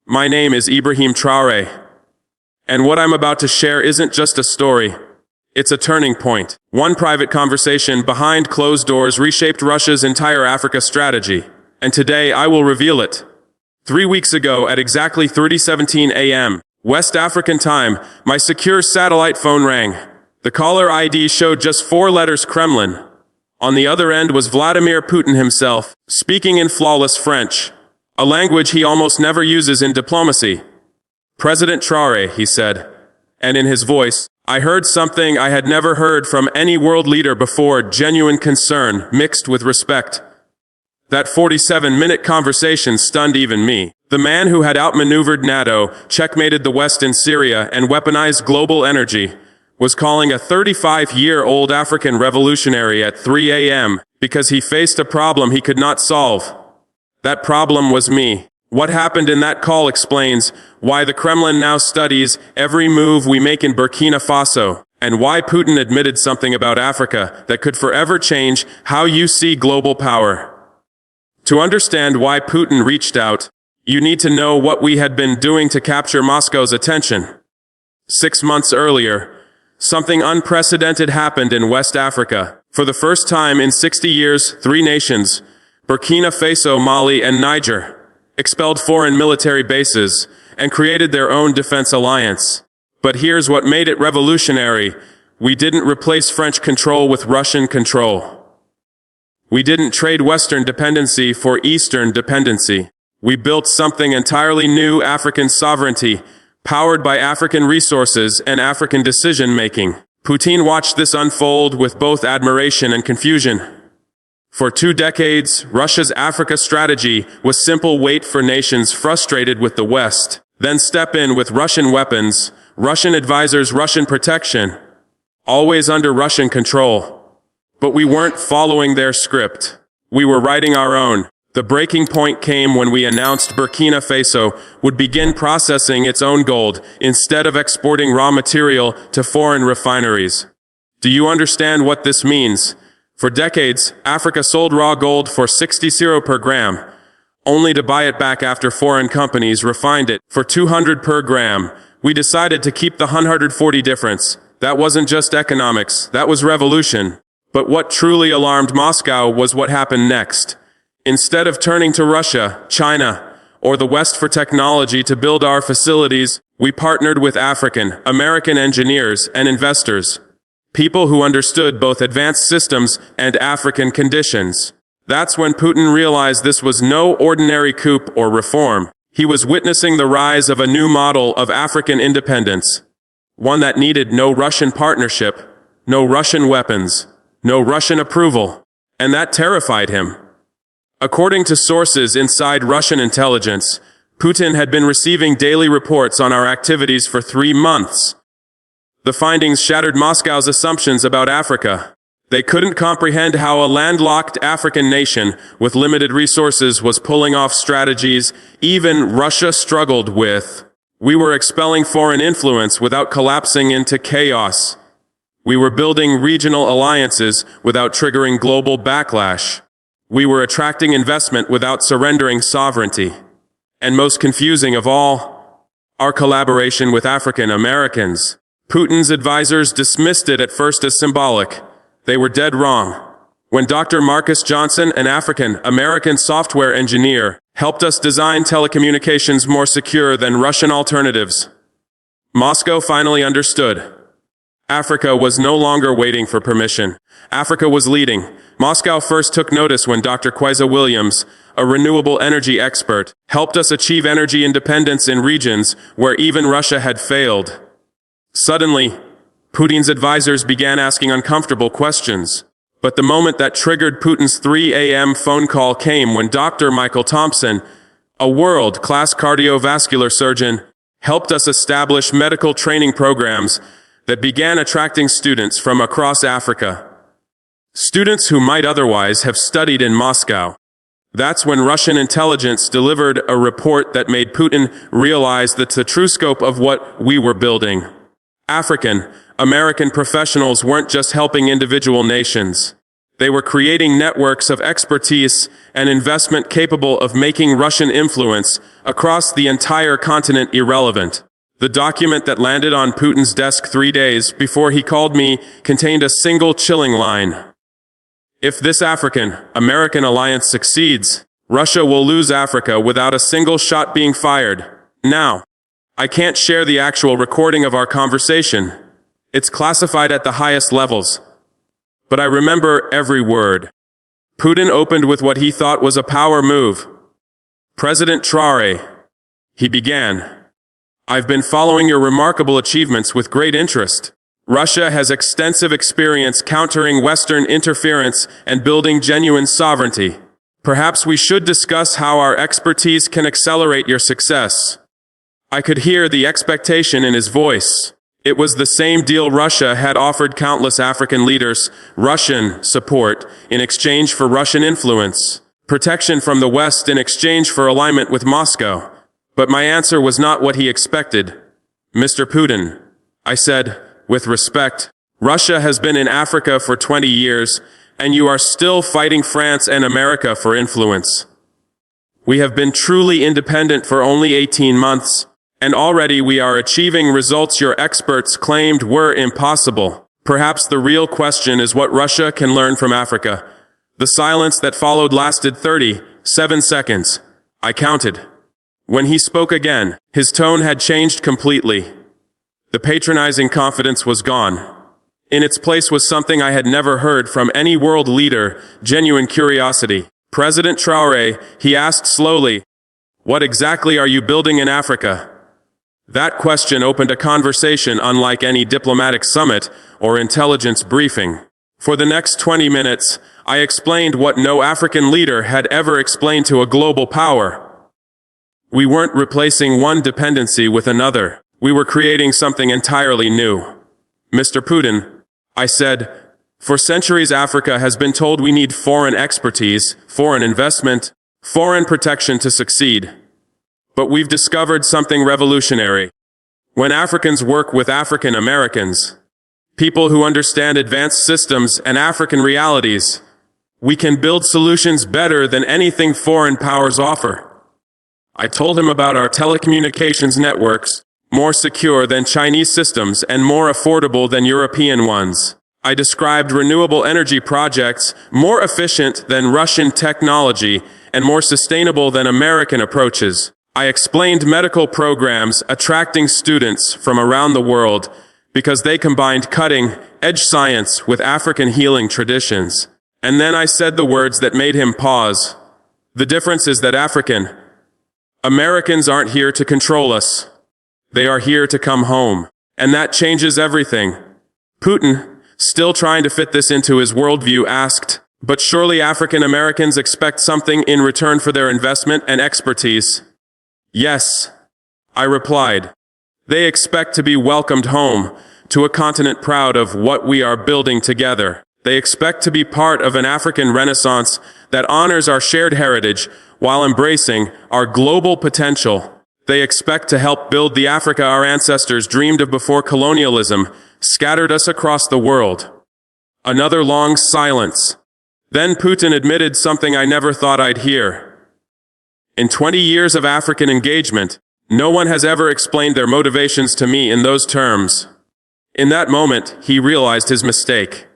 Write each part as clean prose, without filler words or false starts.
My name is Ibrahim Traoré, and what I'm about to share isn't just a story. It's a turning point. One private conversation behind closed doors reshaped Russia's entire Africa strategy, and today I will reveal it. 3 weeks ago at exactly 3:17 a.m., West African time, my secure satellite phone rang. The caller ID showed just 4 letters Kremlin. On the other end was Vladimir Putin himself, speaking in flawless French, a language he almost never uses in diplomacy. "President Traore," he said, and in his voice, I heard something I had never heard from any world leader before: genuine concern mixed with respect. That 47-minute conversation stunned even me. The man who had outmaneuvered NATO, checkmated the West in Syria, and weaponized global energy was calling a 35-year-old African revolutionary at 3 a.m. because he faced a problem he could not solve. That problem was me. What happened in that call explains why the Kremlin now studies every move we make in Burkina Faso, and why Putin admitted something about Africa that could forever change how you see global power. To understand why Putin reached out, you need to know what we had been doing to capture Moscow's attention. 6 months earlier, something unprecedented happened in West Africa. For the first time in 60 years, 3 nations, Burkina Faso, Mali, and Niger, expelled foreign military bases and created their own defense alliance. But here's what made it revolutionary. We didn't replace French control with Russian control. We didn't trade Western dependency for Eastern dependency. We built something entirely new: African sovereignty, powered by African resources and African decision-making. Putin watched this unfold with both admiration and confusion. For 2 decades, Russia's Africa strategy was simple: wait for nations frustrated with the West, then step in with Russian weapons, Russian advisors, Russian protection, always under Russian control. But we weren't following their script. We were writing our own. The breaking point came when we announced Burkina Faso would begin processing its own gold instead of exporting raw material to foreign refineries. Do you understand what this means? For decades, Africa sold raw gold for 60 euro per gram, only to buy it back after foreign companies refined it for 200 per gram. We decided to keep the 140 difference. That wasn't just economics, that was revolution. But what truly alarmed Moscow was what happened next. Instead of turning to Russia, China, or the West for technology to build our facilities, we partnered with African, American engineers and investors. People who understood both advanced systems and African conditions. That's when Putin realized this was no ordinary coup or reform. He was witnessing the rise of a new model of African independence. One that needed no Russian partnership, no Russian weapons, no Russian approval. And that terrified him. According to sources inside Russian intelligence, Putin had been receiving daily reports on our activities for 3 months. The findings shattered Moscow's assumptions about Africa. They couldn't comprehend how a landlocked African nation with limited resources was pulling off strategies even Russia struggled with. We were expelling foreign influence without collapsing into chaos. We were building regional alliances without triggering global backlash. We were attracting investment without surrendering sovereignty. And most confusing of all, our collaboration with African Americans. Putin's advisors dismissed it at first as symbolic. They were dead wrong. When Dr. Marcus Johnson, an African-American software engineer, helped us design telecommunications more secure than Russian alternatives, Moscow finally understood. Africa was no longer waiting for permission. Africa was leading. Moscow first took notice when Dr. Kweiza Williams, a renewable energy expert, helped us achieve energy independence in regions where even Russia had failed. Suddenly, Putin's advisors began asking uncomfortable questions. But the moment that triggered Putin's 3 a.m. phone call came when Dr. Michael Thompson, a world-class cardiovascular surgeon, helped us establish medical training programs that began attracting students from across Africa. Students who might otherwise have studied in Moscow. That's when Russian intelligence delivered a report that made Putin realize the true scope of what we were building. African American professionals weren't just helping individual nations. They were creating networks of expertise and investment capable of making Russian influence across the entire continent irrelevant. The document that landed on Putin's desk 3 days before he called me contained a single chilling line. If this African-American alliance succeeds, Russia will lose Africa without a single shot being fired. Now, I can't share the actual recording of our conversation. It's classified at the highest levels. But I remember every word. Putin opened with what he thought was a power move. President Traore, he began, I've been following your remarkable achievements with great interest. Russia has extensive experience countering Western interference and building genuine sovereignty. Perhaps we should discuss how our expertise can accelerate your success. I could hear the expectation in his voice. It was the same deal Russia had offered countless African leaders, Russian support in exchange for Russian influence, protection from the West in exchange for alignment with Moscow. But my answer was not what he expected. Mr. Putin, I said, with respect, Russia has been in Africa for 20 years, and you are still fighting France and America for influence. We have been truly independent for only 18 months, and already we are achieving results your experts claimed were impossible. Perhaps the real question is what Russia can learn from Africa. The silence that followed lasted 37 seconds. I counted. When he spoke again, his tone had changed completely. The patronizing confidence was gone. In its place was something I had never heard from any world leader, genuine curiosity. President Traore, he asked slowly, what exactly are you building in Africa? That question opened a conversation unlike any diplomatic summit or intelligence briefing. For the next 20 minutes, I explained what no African leader had ever explained to a global power. We weren't replacing one dependency with another. We were creating something entirely new. Mr. Putin, I said, for centuries Africa has been told we need foreign expertise, foreign investment, foreign protection to succeed. But we've discovered something revolutionary. When Africans work with African Americans, people who understand advanced systems and African realities, we can build solutions better than anything foreign powers offer. I told him about our telecommunications networks, more secure than Chinese systems and more affordable than European ones. I described renewable energy projects more efficient than Russian technology and more sustainable than American approaches. I explained medical programs attracting students from around the world because they combined cutting-edge science with African healing traditions. And then I said the words that made him pause. The difference is that African Americans aren't here to control us. They are here to come home. And that changes everything. Putin, still trying to fit this into his worldview, asked, but surely African Americans expect something in return for their investment and expertise. Yes, I replied. They expect to be welcomed home to a continent proud of what we are building together. They expect to be part of an African renaissance that honors our shared heritage while embracing our global potential. They expect to help build the Africa our ancestors dreamed of before colonialism scattered us across the world. Another long silence. Then Putin admitted something I never thought I'd hear. In 20 years of African engagement, no one has ever explained their motivations to me in those terms. In that moment, he realized his mistake.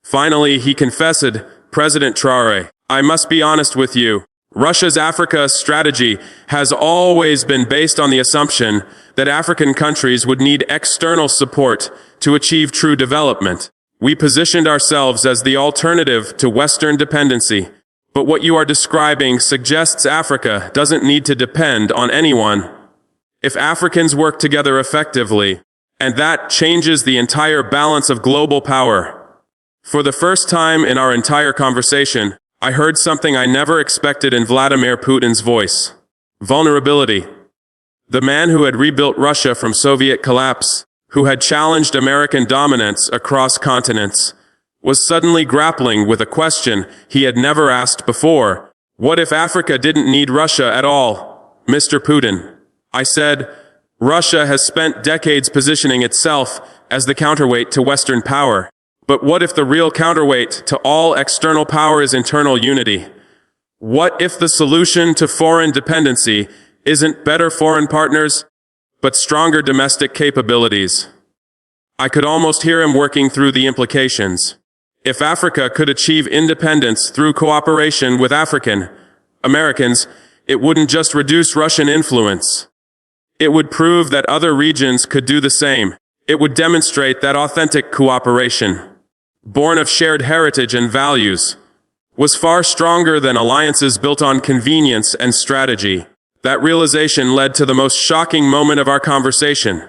Finally, he confessed, President Traore, I must be honest with you. Russia's Africa strategy has always been based on the assumption that African countries would need external support to achieve true development. We positioned ourselves as the alternative to Western dependency. But what you are describing suggests Africa doesn't need to depend on anyone. If Africans work together effectively, and that changes the entire balance of global power. For the first time in our entire conversation, I heard something I never expected in Vladimir Putin's voice. Vulnerability. The man who had rebuilt Russia from Soviet collapse, who had challenged American dominance across continents, was suddenly grappling with a question he had never asked before. What if Africa didn't need Russia at all? Mr. Putin, I said, Russia has spent decades positioning itself as the counterweight to Western power. But what if the real counterweight to all external power is internal unity? What if the solution to foreign dependency isn't better foreign partners, but stronger domestic capabilities? I could almost hear him working through the implications. If Africa could achieve independence through cooperation with African Americans, it wouldn't just reduce Russian influence. It would prove that other regions could do the same. It would demonstrate that authentic cooperation, born of shared heritage and values, was far stronger than alliances built on convenience and strategy. That realization led to the most shocking moment of our conversation.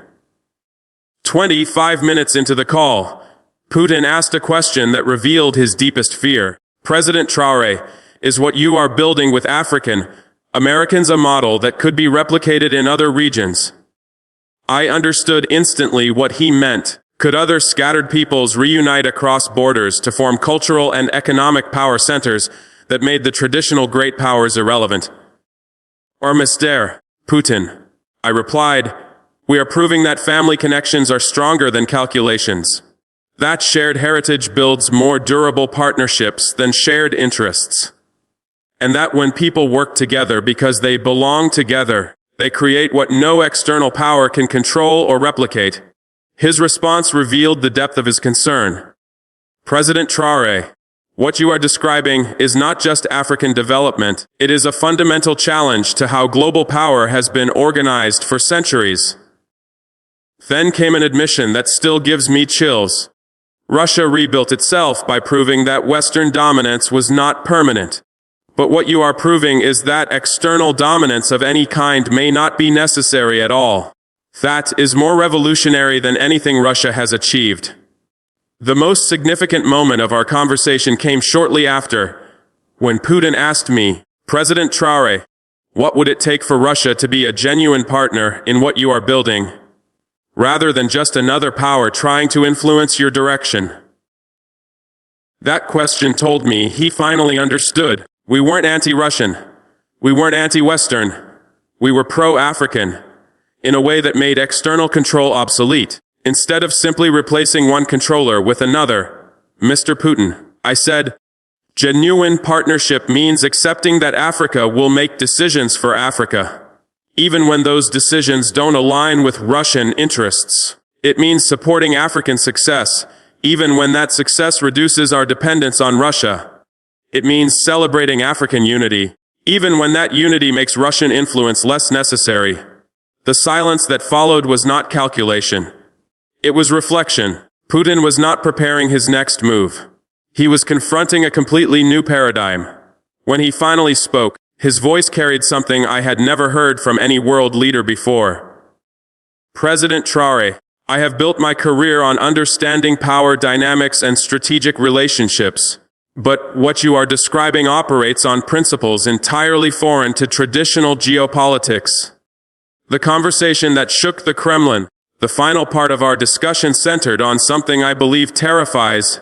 25 minutes into the call, Putin asked a question that revealed his deepest fear. President Traore, is what you are building with African Americans a model that could be replicated in other regions? I understood instantly what he meant. Could other scattered peoples reunite across borders to form cultural and economic power centers that made the traditional great powers irrelevant? Or Mr. Putin, I replied, we are proving that family connections are stronger than calculations. That shared heritage builds more durable partnerships than shared interests. And that when people work together because they belong together, they create what no external power can control or replicate. His response revealed the depth of his concern. President Traore, what you are describing is not just African development, it is a fundamental challenge to how global power has been organized for centuries. Then came an admission that still gives me chills. Russia rebuilt itself by proving that Western dominance was not permanent. But what you are proving is that external dominance of any kind may not be necessary at all. That is more revolutionary than anything Russia has achieved. The most significant moment of our conversation came shortly after, when Putin asked me, President Traore, what would it take for Russia to be a genuine partner in what you are building, rather than just another power trying to influence your direction? That question told me he finally understood. We weren't anti-Russian. We weren't anti-Western. We were pro-African, in a way that made external control obsolete. Instead of simply replacing one controller with another, Mr. Putin, I said, genuine partnership means accepting that Africa will make decisions for Africa, even when those decisions don't align with Russian interests. It means supporting African success, even when that success reduces our dependence on Russia. It means celebrating African unity, even when that unity makes Russian influence less necessary. The silence that followed was not calculation. It was reflection. Putin was not preparing his next move. He was confronting a completely new paradigm. When he finally spoke, his voice carried something I had never heard from any world leader before. President Traore, I have built my career on understanding power dynamics and strategic relationships. But what you are describing operates on principles entirely foreign to traditional geopolitics. The conversation that shook the Kremlin, the final part of our discussion centered on something I believe terrifies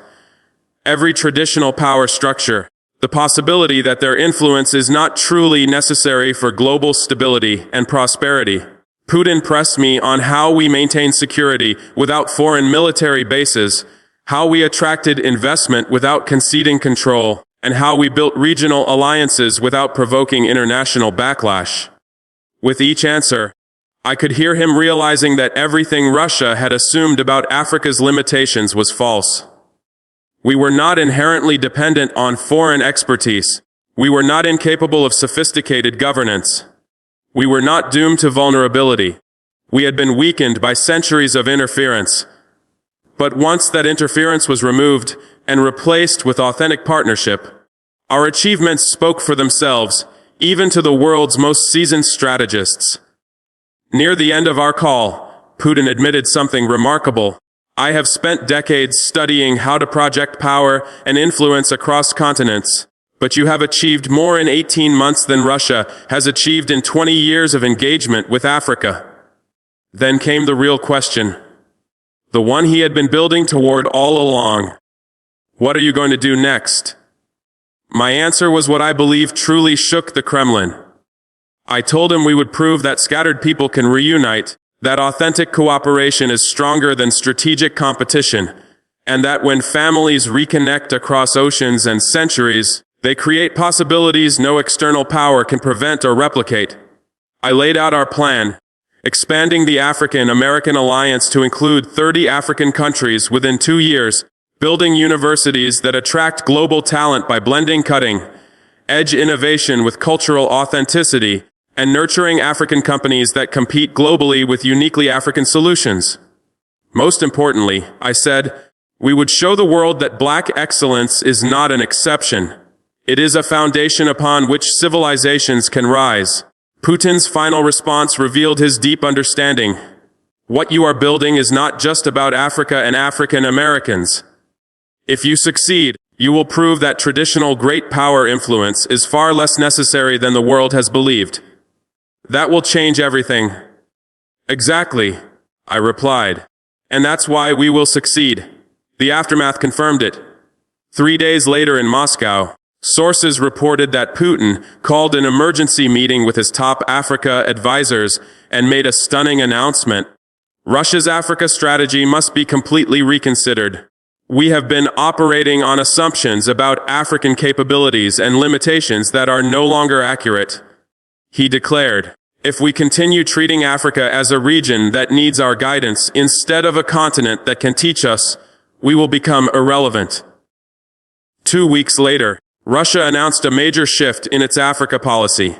every traditional power structure, the possibility that their influence is not truly necessary for global stability and prosperity. Putin pressed me on how we maintain security without foreign military bases, how we attracted investment without conceding control, and how we built regional alliances without provoking international backlash. With each answer, I could hear him realizing that everything Russia had assumed about Africa's limitations was false. We were not inherently dependent on foreign expertise. We were not incapable of sophisticated governance. We were not doomed to vulnerability. We had been weakened by centuries of interference. But once that interference was removed and replaced with authentic partnership, our achievements spoke for themselves, even to the world's most seasoned strategists. Near the end of our call, Putin admitted something remarkable. I have spent decades studying how to project power and influence across continents, but you have achieved more in 18 months than Russia has achieved in 20 years of engagement with Africa. Then came the real question. The one he had been building toward all along. What are you going to do next? My answer was what I believe truly shook the Kremlin. I told him we would prove that scattered people can reunite, that authentic cooperation is stronger than strategic competition, and that when families reconnect across oceans and centuries, they create possibilities no external power can prevent or replicate. I laid out our plan, expanding the African-American alliance to include 30 African countries within 2 years, building universities that attract global talent by blending cutting-edge innovation with cultural authenticity, and nurturing African companies that compete globally with uniquely African solutions. Most importantly, I said, we would show the world that black excellence is not an exception. It is a foundation upon which civilizations can rise. Putin's final response revealed his deep understanding. What you are building is not just about Africa and African Americans. If you succeed, you will prove that traditional great power influence is far less necessary than the world has believed. That will change everything. Exactly, I replied. And that's why we will succeed. The aftermath confirmed it. 3 days later in Moscow, sources reported that Putin called an emergency meeting with his top Africa advisors and made a stunning announcement. Russia's Africa strategy must be completely reconsidered. We have been operating on assumptions about African capabilities and limitations that are no longer accurate. He declared, if we continue treating Africa as a region that needs our guidance instead of a continent that can teach us, we will become irrelevant. 2 weeks later, Russia announced a major shift in its Africa policy.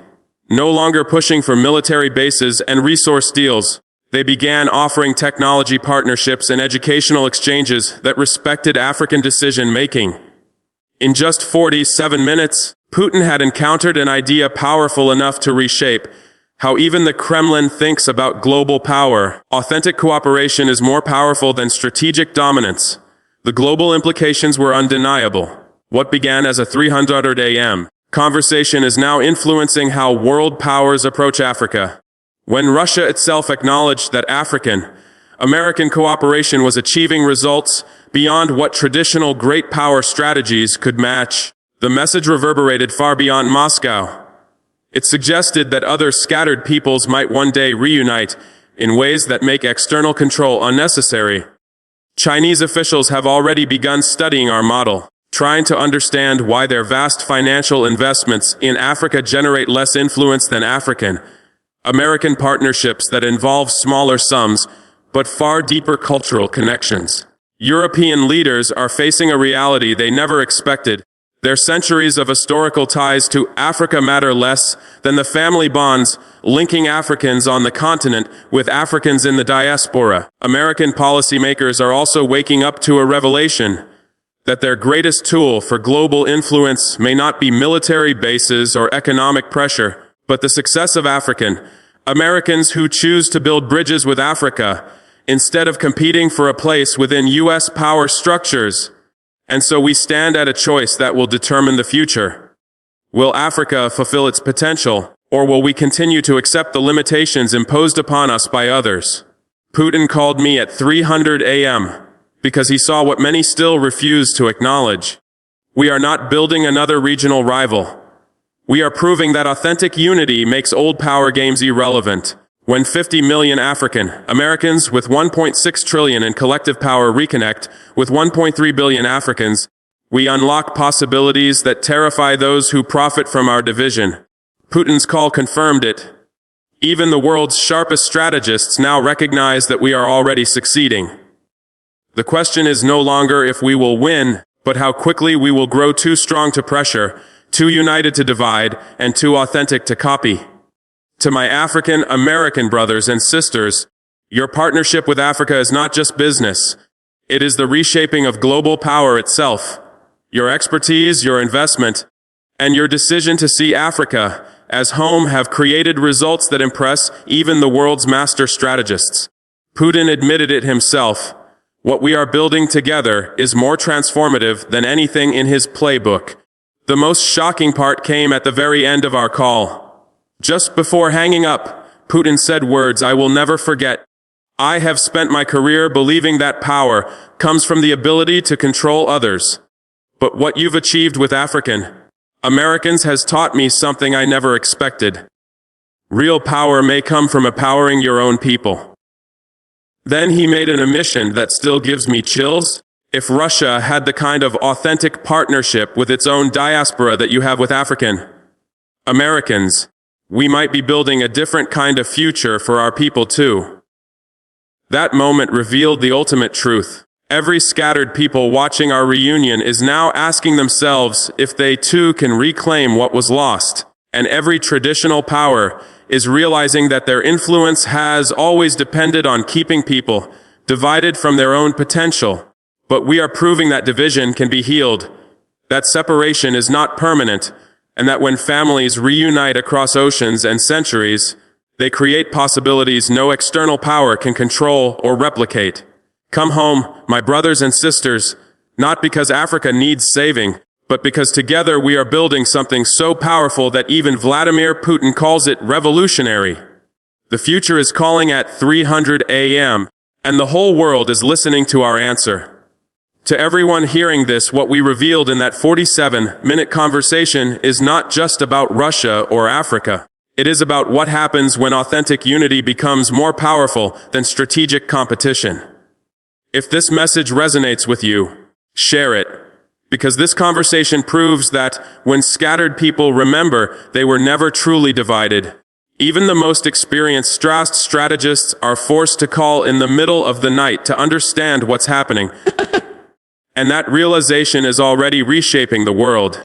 No longer pushing for military bases and resource deals, they began offering technology partnerships and educational exchanges that respected African decision-making. In just 47 minutes, Putin had encountered an idea powerful enough to reshape how even the Kremlin thinks about global power. Authentic cooperation is more powerful than strategic dominance. The global implications were undeniable. What began as a 300 AM conversation is now influencing how world powers approach Africa. When Russia itself acknowledged that African-American cooperation was achieving results beyond what traditional great power strategies could match, the message reverberated far beyond Moscow. It suggested that other scattered peoples might one day reunite in ways that make external control unnecessary. Chinese officials have already begun studying our model, trying to understand why their vast financial investments in Africa generate less influence than African-American partnerships that involve smaller sums but far deeper cultural connections. European leaders are facing a reality they never expected. Their centuries of historical ties to Africa matter less than the family bonds linking Africans on the continent with Africans in the diaspora. American policymakers are also waking up to a revelation that their greatest tool for global influence may not be military bases or economic pressure, but the success of African Americans who choose to build bridges with Africa instead of competing for a place within U.S. power structures. And so we stand at a choice that will determine the future. Will Africa fulfill its potential, or will we continue to accept the limitations imposed upon us by others? Putin called me at 300 AM because he saw what many still refuse to acknowledge. We are not building another regional rival. We are proving that authentic unity makes old power games irrelevant. When 50 million African Americans with 1.6 trillion in collective power reconnect with 1.3 billion Africans, we unlock possibilities that terrify those who profit from our division. Putin's call confirmed it. Even the world's sharpest strategists now recognize that we are already succeeding. The question is no longer if we will win, but how quickly we will grow too strong to pressure, too united to divide, and too authentic to copy. To my African American brothers and sisters, your partnership with Africa is not just business. It is the reshaping of global power itself. Your expertise, your investment, and your decision to see Africa as home have created results that impress even the world's master strategists. Putin admitted it himself. What we are building together is more transformative than anything in his playbook. The most shocking part came at the very end of our call. Just before hanging up, Putin said words I will never forget. I have spent my career believing that power comes from the ability to control others. But what you've achieved with African Americans has taught me something I never expected. Real power may come from empowering your own people. Then he made an admission that still gives me chills. If Russia had the kind of authentic partnership with its own diaspora that you have with African Americans, we might be building a different kind of future for our people too. That moment revealed the ultimate truth. Every scattered people watching our reunion is now asking themselves if they too can reclaim what was lost. And every traditional power is realizing that their influence has always depended on keeping people divided from their own potential. But we are proving that division can be healed, that separation is not permanent, and that when families reunite across oceans and centuries, they create possibilities no external power can control or replicate. Come home, my brothers and sisters, not because Africa needs saving, but because together we are building something so powerful that even Vladimir Putin calls it revolutionary. The future is calling at 300 a.m., and the whole world is listening to our answer. To everyone hearing this, what we revealed in that 47-minute conversation is not just about Russia or Africa. It is about what happens when authentic unity becomes more powerful than strategic competition. If this message resonates with you, share it, because this conversation proves that when scattered people remember, they were never truly divided. Even the most experienced strategists are forced to call in the middle of the night to understand what's happening. And that realization is already reshaping the world.